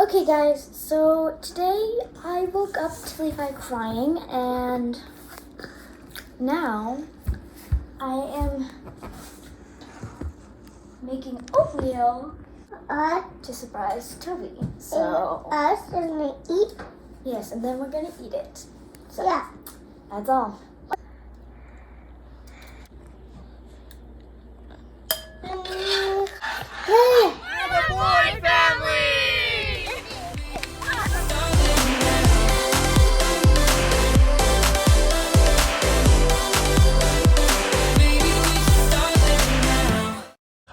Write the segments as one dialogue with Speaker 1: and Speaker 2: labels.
Speaker 1: Okay guys, so today I woke up to Levi crying and now I am making oatmeal to surprise Toby. So
Speaker 2: us gonna eat?
Speaker 1: Yes, and then we're gonna eat it. So
Speaker 2: Yeah.
Speaker 1: that's all.
Speaker 3: Boy family!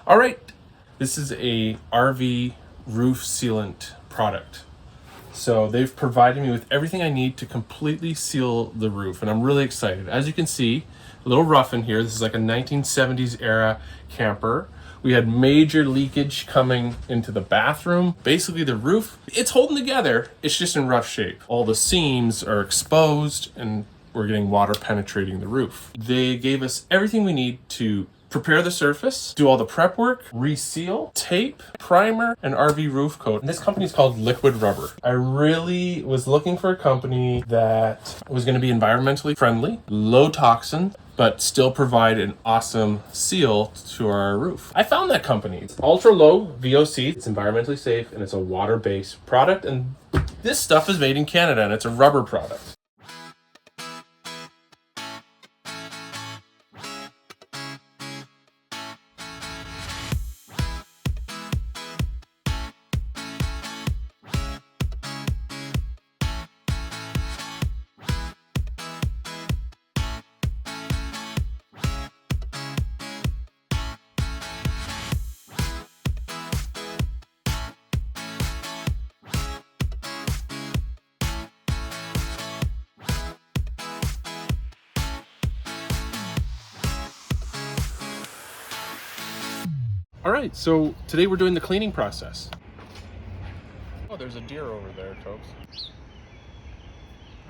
Speaker 4: All right, this is a RV roof sealant product. So they've provided me with everything I need to completely seal the roof, and I'm really excited. As you can see, a little rough in here. This is like a 1970s era camper. We had major leakage coming into the bathroom. Basically the roof, it's holding together. It's just in rough shape. All the seams are exposed and we're getting water penetrating the roof. They gave us everything we need to prepare the surface, do all the prep work, reseal, tape, primer, and RV roof coat. And this company is called Liquid Rubber. I really was looking for a company that was going to be environmentally friendly, low toxin, but still provide an awesome seal to our roof. I found that company. It's ultra low VOC, it's environmentally safe, and it's a water-based product. And this stuff is made in Canada, and it's a rubber product. All right, so today we're doing the cleaning process. Oh, there's a deer over there, folks.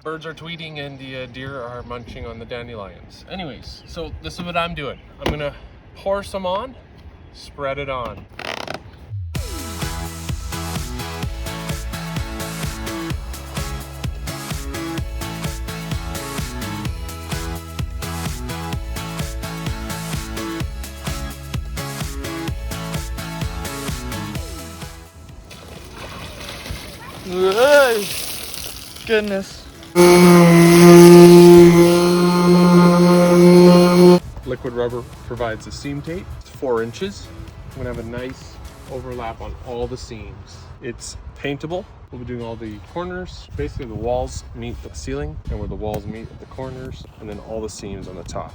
Speaker 4: Birds are tweeting and the deer are munching on the dandelions. Anyways, so this is what I'm doing. I'm gonna pour some on, spread it on.
Speaker 3: Hey, goodness.
Speaker 4: Liquid Rubber provides a seam tape. It's 4 inches. I'm gonna have a nice overlap on all the seams. It's paintable. We'll be doing all the corners. Basically the walls meet the ceiling, and where the walls meet at the corners, and then all the seams on the top.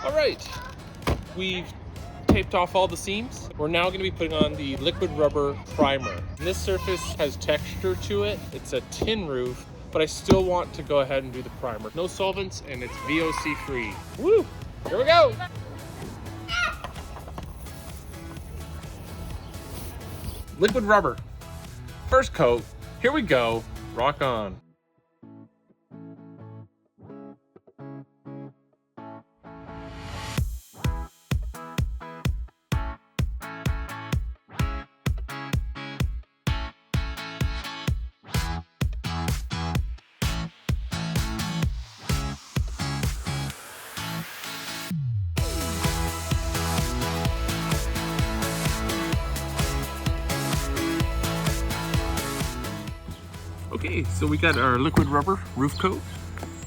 Speaker 4: All right, we've taped off all the seams. We're now going to be putting on the liquid rubber primer. This surface has texture to it. It's a tin roof, but I still want to go ahead and do the primer. No solvents, and it's VOC free. Woo! Here we go! Liquid rubber. First coat. Here we go. Rock on. Okay, so we got our liquid rubber roof coat.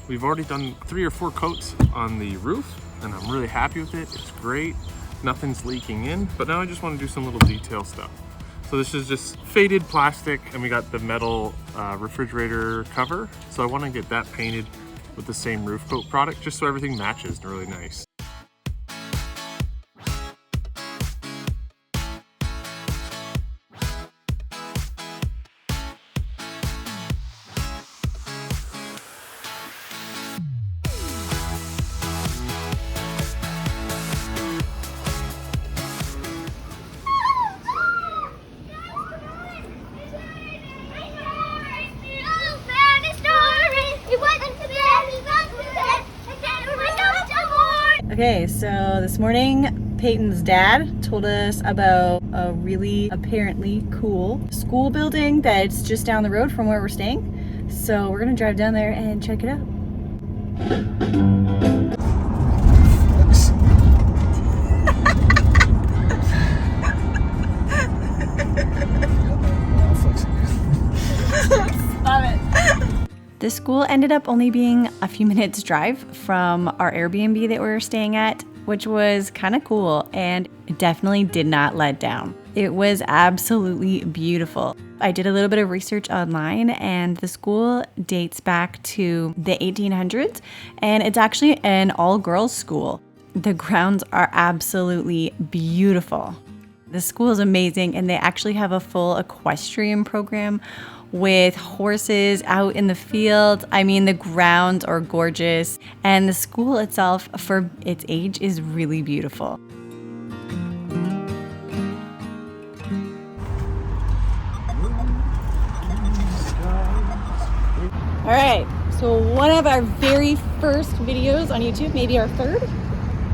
Speaker 4: We've already done 3 or 4 coats on the roof, and I'm really happy with it. It's great. Nothing's leaking in, but now I just want to do some little detail stuff. So this is just faded plastic, and we got the metal refrigerator cover. So I want to get that painted with the same roof coat product, just so everything matches and really nice.
Speaker 2: Okay, so this morning Peyton's dad told us about a really apparently cool school building that's just down the road from where we're staying. So we're gonna drive down there and check it out.
Speaker 5: Love it.
Speaker 2: The school ended up only being a few minutes drive from our Airbnb that we were staying at, which was kind of cool and it definitely did not let down. It was absolutely beautiful. I did a little bit of research online and the school dates back to the 1800s and it's actually an all-girls school. The grounds are absolutely beautiful. The school is amazing and they actually have a full equestrian program with horses out in the field. I mean, the grounds are gorgeous and the school itself for its age is really beautiful. All right, so one of our very first videos on YouTube, maybe our third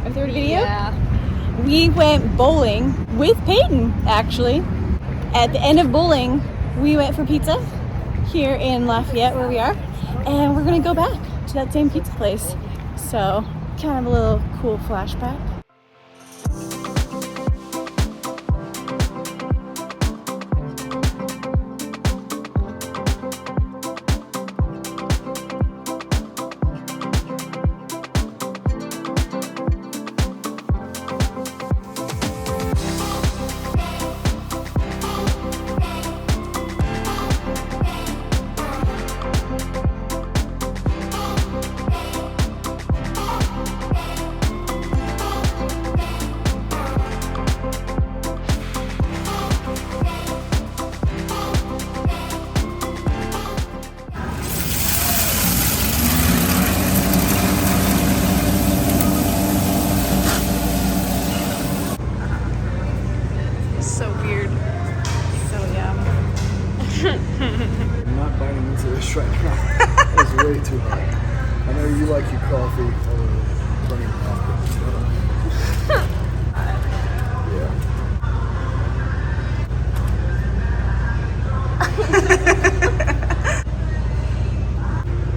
Speaker 2: video.
Speaker 5: Yeah.
Speaker 2: We went bowling with Peyton, actually. At the end of bowling, we went for pizza here in Lafayette where we are, and we're gonna go back to that same pizza place. So, kind of a little cool flashback.
Speaker 5: So weird. So yum.
Speaker 6: I'm not biting into this right now. It's way too hot. I know you like your coffee over running coffee. Yeah.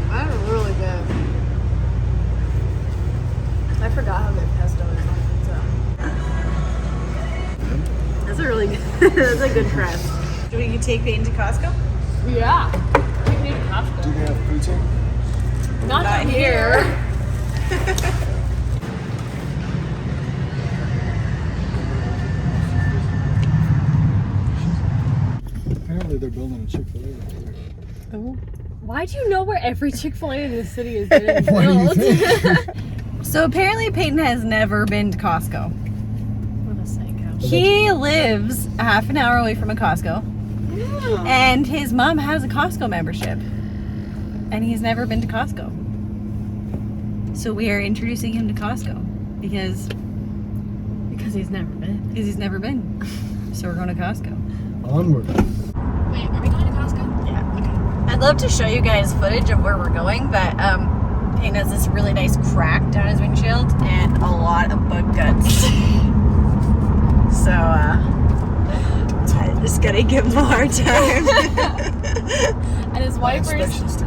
Speaker 5: That was really good. I forgot how good pesto is on pizza. That's a really good, that's a good crust.
Speaker 2: Do we take Peyton to Costco?
Speaker 5: Yeah. We need a Costco.
Speaker 6: Do they have poutine?
Speaker 5: Not here.
Speaker 6: Apparently they're building a Chick-fil-A right here.
Speaker 5: Why do you know where every Chick-fil-A in the city is getting
Speaker 6: Why do you
Speaker 5: built?
Speaker 6: think?
Speaker 2: So apparently Peyton has never been to Costco.
Speaker 5: What a psycho.
Speaker 2: He lives a half an hour away from a Costco, and his mom has a Costco membership, and he's never been to Costco. So we are introducing him to Costco because
Speaker 5: Because he's never been.
Speaker 2: So we're going to Costco.
Speaker 6: Onward.
Speaker 5: Wait, are we going to Costco?
Speaker 2: Yeah. Okay. I'd love to show you guys footage of where we're going, but Peyton has this really nice crack down his windshield and a lot of bug guts. So I just gotta give him a hard time.
Speaker 5: And his wipers.
Speaker 6: It's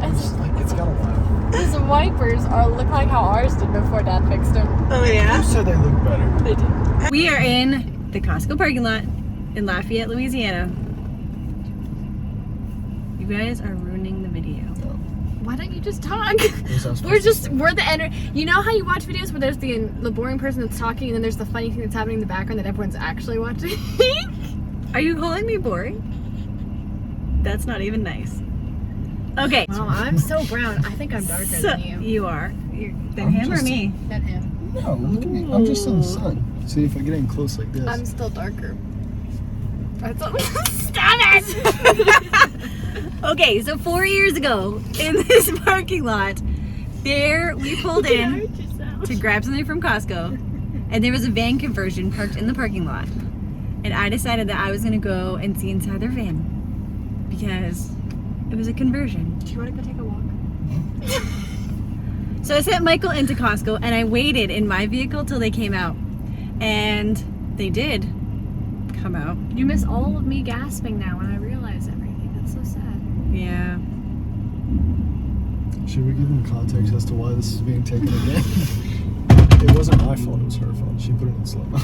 Speaker 6: got a while.
Speaker 5: His wipers look like how ours did before Dad fixed them.
Speaker 2: Oh yeah.
Speaker 6: You said they look better.
Speaker 5: They did.
Speaker 2: We are in the Costco parking lot in Lafayette, Louisiana. You guys are ruining the video.
Speaker 5: Why don't you just talk?
Speaker 6: We're
Speaker 5: We're the you know how you watch videos where there's the boring person that's talking and then there's the funny thing that's happening in the background that everyone's actually watching?
Speaker 2: Are you calling me boring? That's not even nice. Okay.
Speaker 5: Wow, I'm so brown. I think I'm darker
Speaker 2: So,
Speaker 5: than you.
Speaker 2: you are. Then
Speaker 6: I'm
Speaker 2: him or
Speaker 6: just-
Speaker 2: me?
Speaker 5: Than him.
Speaker 6: No, look at me. I'm just in the sun. See, if I get in close like this.
Speaker 5: I'm still darker. Stop it!
Speaker 2: Okay, so 4 years ago in this parking lot, there we pulled in to grab something from Costco, and there was a van conversion parked in the parking lot. And I decided that I was gonna go and see inside their van because it was a conversion.
Speaker 5: Do you want to go take a walk?
Speaker 2: So I sent Michael into Costco and I waited in my vehicle till they came out. And they did come out.
Speaker 5: You miss all of me gasping now when I realize everything. That's so sad.
Speaker 2: Yeah.
Speaker 6: Should we give them context as to why this is being taken again? It wasn't my fault, it was her fault. She put it in slow-mo.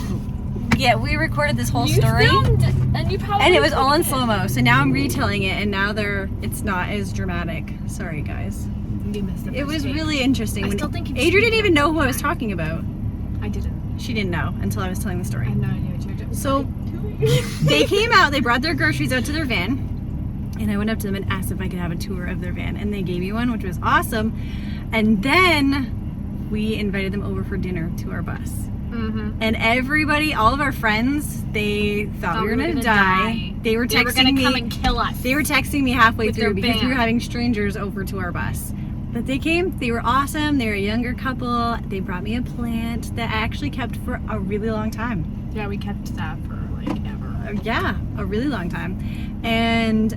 Speaker 2: Yeah, we recorded this whole
Speaker 5: You
Speaker 2: story.
Speaker 5: filmed and you probably
Speaker 2: And it was all in slow-mo. So now I'm retelling it and now it's not as dramatic. Sorry guys.
Speaker 5: You missed the
Speaker 2: It was
Speaker 5: first take.
Speaker 2: really interesting.
Speaker 5: I still think you
Speaker 2: Adri didn't even know who I was talking about.
Speaker 5: I didn't.
Speaker 2: She didn't know until I was telling the
Speaker 5: I
Speaker 2: story.
Speaker 5: had no idea what you were doing.
Speaker 2: So they came out, they brought their groceries out to their van, and I went up to them and asked if I could have a tour of their van, and they gave me one, which was awesome. And then we invited them over for dinner to our bus. And everybody, all of our friends, they thought we were gonna die. They were texting me.
Speaker 5: Come and kill us.
Speaker 2: They were texting me halfway
Speaker 5: With
Speaker 2: through
Speaker 5: their
Speaker 2: because we were
Speaker 5: van.
Speaker 2: having strangers over to our bus. But they came, they were awesome. They were a younger couple. They brought me a plant that I actually kept for a really long time.
Speaker 5: Yeah, we kept that for like ever.
Speaker 2: Yeah, a really long time. And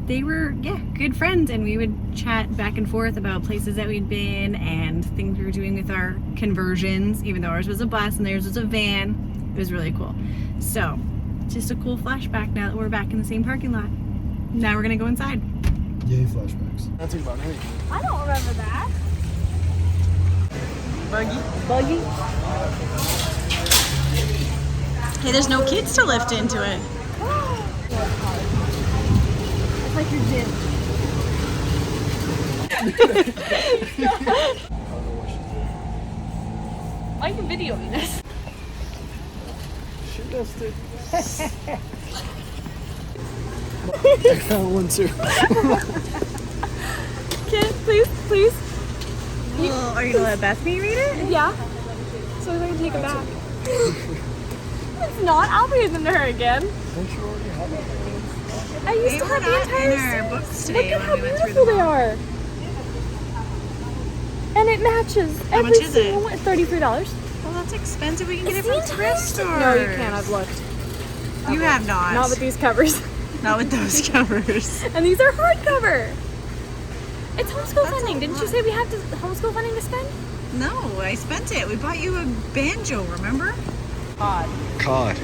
Speaker 2: they were, good friends. And we would chat back and forth about places that we'd been and things we were doing with our conversions, even though ours was a bus and theirs was a van. It was really cool. So, just a cool flashback now that we're back in the same parking lot. Now we're gonna go inside.
Speaker 6: Yay, flashbacks. That's about me.
Speaker 5: I don't remember that.
Speaker 2: Buggy? Hey, there's no kids to lift into it.
Speaker 5: It's like your gym. Why are you videoing this?
Speaker 6: She missed it. I found one too.
Speaker 5: Kid, please.
Speaker 2: Well, are you gonna let Bethany read it?
Speaker 5: Yeah. So we're gonna take it back. It's not. I'll read them to her again.
Speaker 6: Don't you already have it?
Speaker 5: I used to have the entire
Speaker 2: our
Speaker 5: series.
Speaker 2: books
Speaker 5: Look
Speaker 2: today
Speaker 5: at
Speaker 2: when
Speaker 5: how
Speaker 2: we went through
Speaker 5: beautiful
Speaker 2: them
Speaker 5: they
Speaker 2: all.
Speaker 5: are. And it matches.
Speaker 2: How much is it?
Speaker 5: Single one. $33.
Speaker 2: Well, that's expensive. We can
Speaker 5: It's
Speaker 2: get it
Speaker 5: the
Speaker 2: from
Speaker 5: entire
Speaker 2: thrift stores.
Speaker 5: No, you can't. I've looked.
Speaker 2: You have not.
Speaker 5: Not with these covers.
Speaker 2: Not with those covers.
Speaker 5: And these are hardcover. It's homeschool funding. Didn't you say we have to homeschool funding to spend?
Speaker 2: No, I spent it. We bought you a banjo, remember? Cod.
Speaker 6: Cod.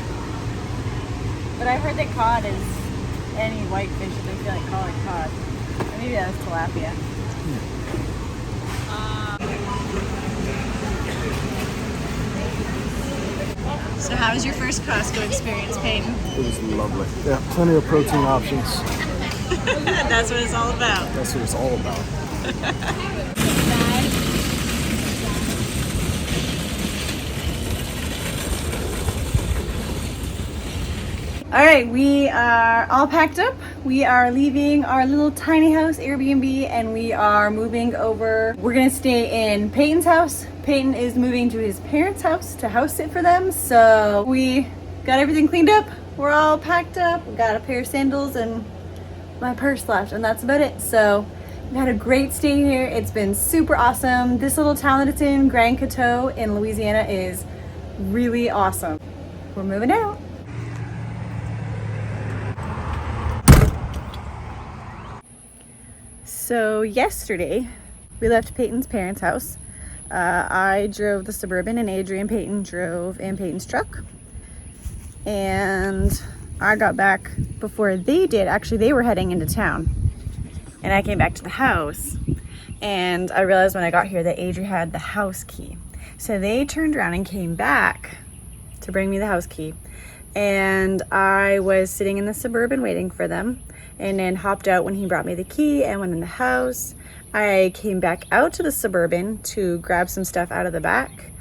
Speaker 2: But I heard that cod is any whitefish if they feel like calling cod. Or maybe that was tilapia. So how was your first Costco experience, Peyton?
Speaker 6: It was lovely. Yeah, plenty of protein options.
Speaker 2: That's what it's all about.
Speaker 6: That's what it's all about.
Speaker 2: All right, we are all packed up. We are leaving our little tiny house Airbnb and we are moving over. We're gonna stay in Peyton's house. Peyton is moving to his parents' house to house sit for them. So we got everything cleaned up. We're all packed up. We got a pair of sandals and my purse left, and that's about it. So we had a great stay here. It's been super awesome. This little town that it's in, Grand Coteau in Louisiana, is really awesome. We're moving out. So yesterday, we left Peyton's parents' house. I drove the Suburban and Adri and Peyton drove in Peyton's truck. And I got back before they did. Actually, they were heading into town. And I came back to the house. And I realized when I got here that Adri had the house key. So they turned around and came back to bring me the house key. And I was sitting in the Suburban waiting for them. And then hopped out when he brought me the key and went in the house. I came back out to the Suburban to grab some stuff out of the back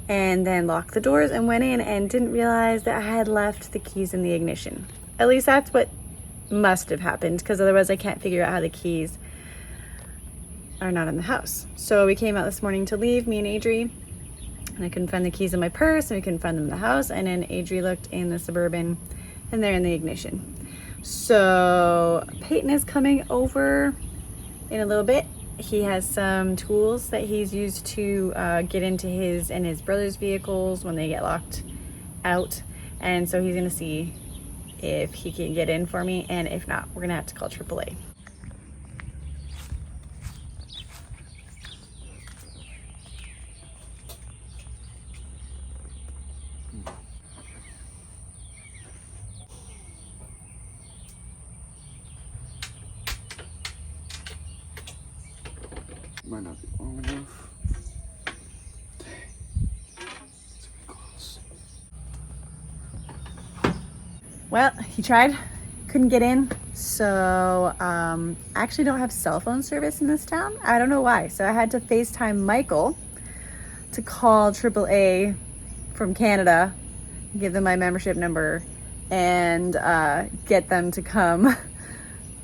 Speaker 2: and then locked the doors and went in and didn't realize that I had left the keys in the ignition. At least that's what must have happened, because otherwise I can't figure out how the keys are not in the house. So we came out this morning to leave, me and Adri, and I couldn't find the keys in my purse and we couldn't find them in the house, and then Adri looked in the Suburban and they're in the ignition. So Peyton is coming over in a little bit. He has some tools that he's used to get into his and his brother's vehicles when they get locked out. And so he's gonna see if he can get in for me, and if not, we're gonna have to call AAA.
Speaker 6: Might not be long enough. Dang. It's really close.
Speaker 2: Well, he tried, couldn't get in. So I actually don't have cell phone service in this town. I don't know why. So I had to FaceTime Michael to call AAA from Canada, give them my membership number, and get them to come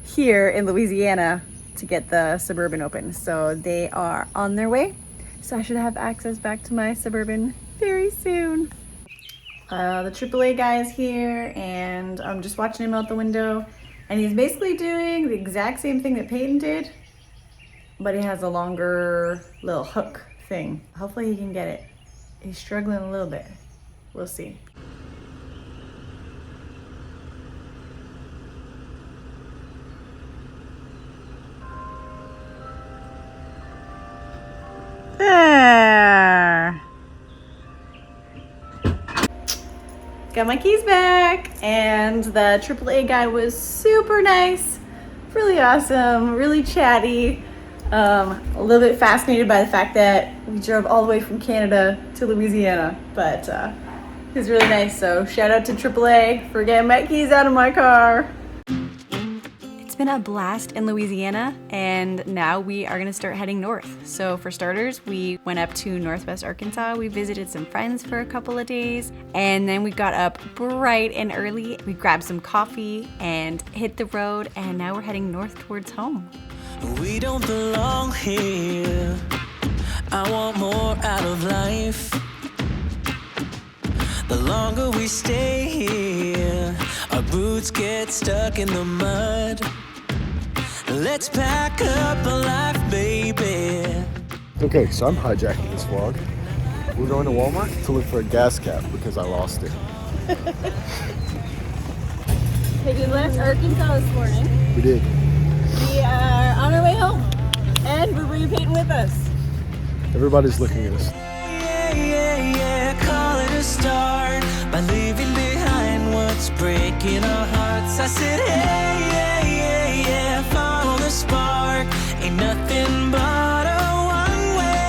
Speaker 2: here in Louisiana to get the Suburban open. So they are on their way. So I should have access back to my Suburban very soon. The AAA guy is here, and I'm just watching him out the window, and he's basically doing the exact same thing that Peyton did, but he has a longer little hook thing. Hopefully he can get it. He's struggling a little bit. We'll see. There. Got my keys back, and the AAA guy was super nice, really awesome, really chatty. A little bit fascinated by the fact that we drove all the way from Canada to Louisiana, but it was really nice. So shout out to AAA for getting my keys out of my car. It's been a blast in Louisiana, and now we are gonna start heading north. So for starters, we went up to Northwest Arkansas. We visited some friends for a couple of days, and then we got up bright and early. We grabbed some coffee and hit the road, and now we're heading north towards home.
Speaker 7: We don't belong here. I want more out of life. The longer we stay here, our boots get stuck in the mud. Let's pack up a life, baby.
Speaker 6: Okay, so I'm hijacking this vlog. We're going to Walmart to look for a gas cap because I lost it.
Speaker 5: Hey, we left Arkansas this morning.
Speaker 6: We did.
Speaker 5: We are on our way home, and we're bringing Peyton with us.
Speaker 6: Everybody's looking at us.
Speaker 7: Yeah, call it a start by leaving behind what's breaking our hearts. I said, yeah, follow the spark. Ain't nothing but a one way.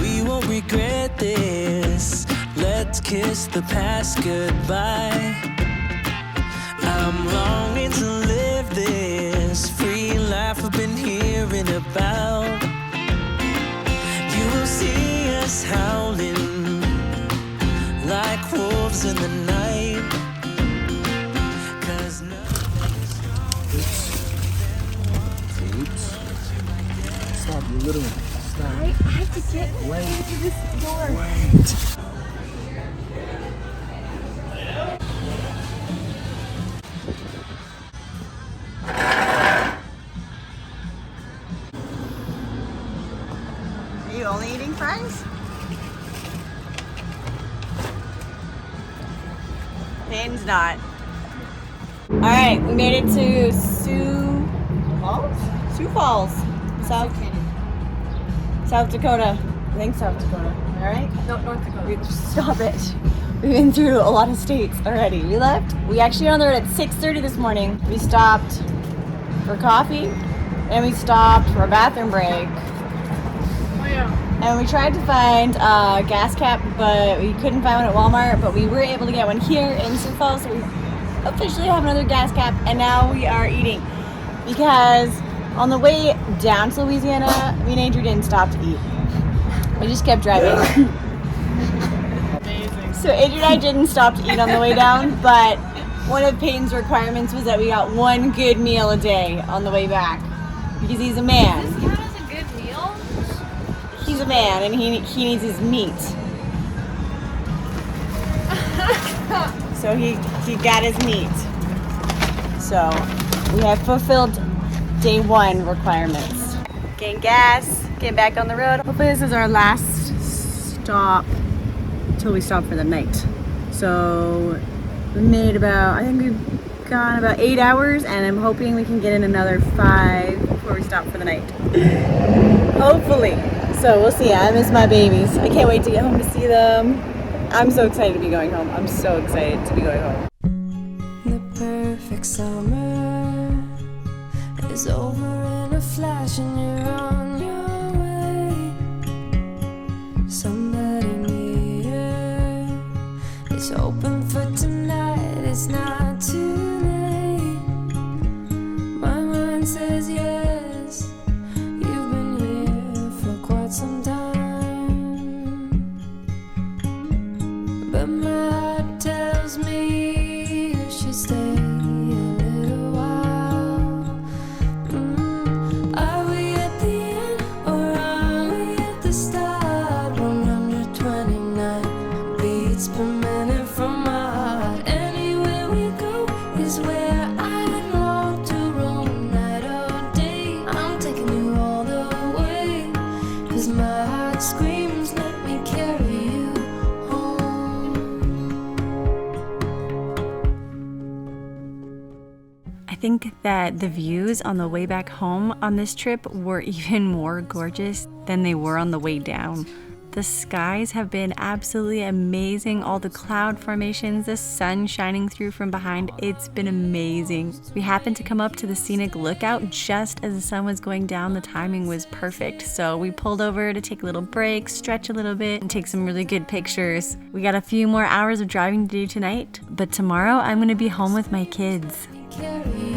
Speaker 7: We won't regret this. Let's kiss the past goodbye. I'm longing to live this free life I've been hearing about. You will see us howling like wolves in the night. 'Cause nothing's
Speaker 6: Oops. Stop, you literally. Stop.
Speaker 5: I have to get into this door.
Speaker 6: Wait.
Speaker 2: Are you only eating fries? Peyton's not. All right, we made it to Sioux Falls, South Dakota. I think South Dakota. All right.
Speaker 5: No, North Dakota.
Speaker 2: Stop it. We've been through a lot of states already. We left. We actually got on the road at 6:30 this morning. We stopped for coffee, and we stopped for a bathroom break.
Speaker 5: Oh yeah.
Speaker 2: And we tried to find a gas cap, but we couldn't find one at Walmart. But we were able to get one here in Sioux Falls, so we officially have another gas cap. And now we are eating, because on the way down to Louisiana, me and Adri didn't stop to eat. We just kept driving.
Speaker 5: Amazing.
Speaker 2: So Adri and I didn't stop to eat on the way down, but one of Peyton's requirements was that we got one good meal a day on the way back, because he's a man.
Speaker 5: This count as a good meal?
Speaker 2: He's a man, and he needs his meat. So he got his meat. So we have fulfilled day one requirements. Getting gas, getting back on the road. Hopefully this is our last stop until we stop for the night. So we made about, I think we gone about 8 hours, and I'm hoping we can get in another 5 before we stop for the night. Hopefully. So we'll see. I miss my babies. I can't wait to get home to see them. I'm so excited to be going home. I'm so excited to be going home.
Speaker 7: The perfect summer is over in a flash and you're on your way. Somebody near is open for tonight. It's not too late. My mind says yes. You've been here for quite some time, but my heart tells me you should stay a little while. Are we at the end or are we at the start? 129 beats per minute from my heart. Anywhere we go is where I'd want to roam. Night or day, I'm taking you all the way. 'Cause my heart screams, let me carry you home.
Speaker 2: I think that the views on the way back home on this trip were even more gorgeous than they were on the way down. The skies have been absolutely amazing. All the cloud formations, the sun shining through from behind, it's been amazing. We happened to come up to the Scenic lookout just as the sun was going down. The timing was perfect. So we pulled over to take a little break, stretch a little bit, and take some really good pictures. We got a few more hours of driving to do tonight, but tomorrow I'm gonna be home with my kids.
Speaker 7: Carry